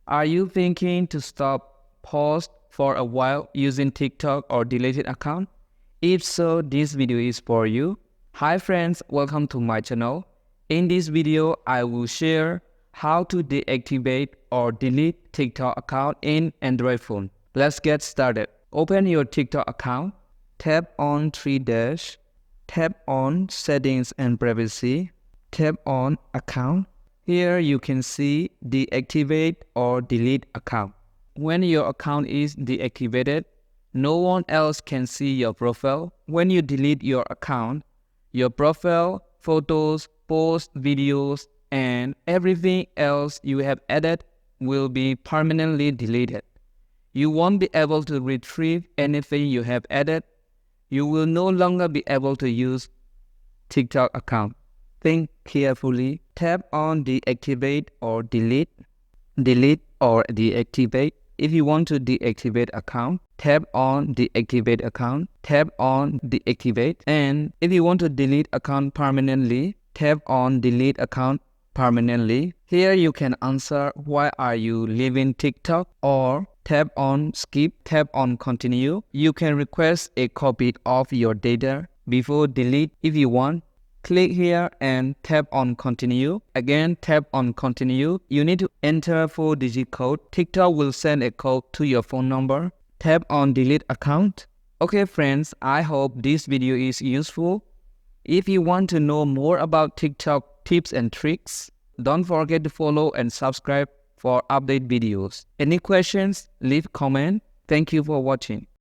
Are you thinking to stop, pause for a while using TikTok or deleted account? If so, this video is for you. Hi friends, welcome to my channel. In this video, I will share how to deactivate or delete TikTok account in Android phone. Let's get started. Open your TikTok account, tap on three dash, tap on settings and privacy, tap on account. Here you can see deactivate or delete account. When your account is deactivated, no one else can see your profile. When you delete your account, your profile, photos, posts, videos, and everything else you have added will be permanently deleted. You won't be able to retrieve anything you have added. You will no longer be able to use TikTok account. Think carefully. Tap on deactivate or delete. Delete or deactivate. If you want to deactivate account, tap on deactivate account. Tap on deactivate. And if you want to delete account permanently, tap on delete account permanently. Here you can answer why are you leaving TikTok, or tap on skip, tap on continue. You can request a copy of your data before delete if you want. Click here and tap on continue. Again, tap on continue. You need to enter 4-digit code. TikTok will send a code to your phone number. Tap on delete account. Okay friends, I hope this video is useful. If you want to know more about TikTok tips and tricks, don't forget to follow and subscribe for update videos. Any questions? Leave comment. Thank you for watching.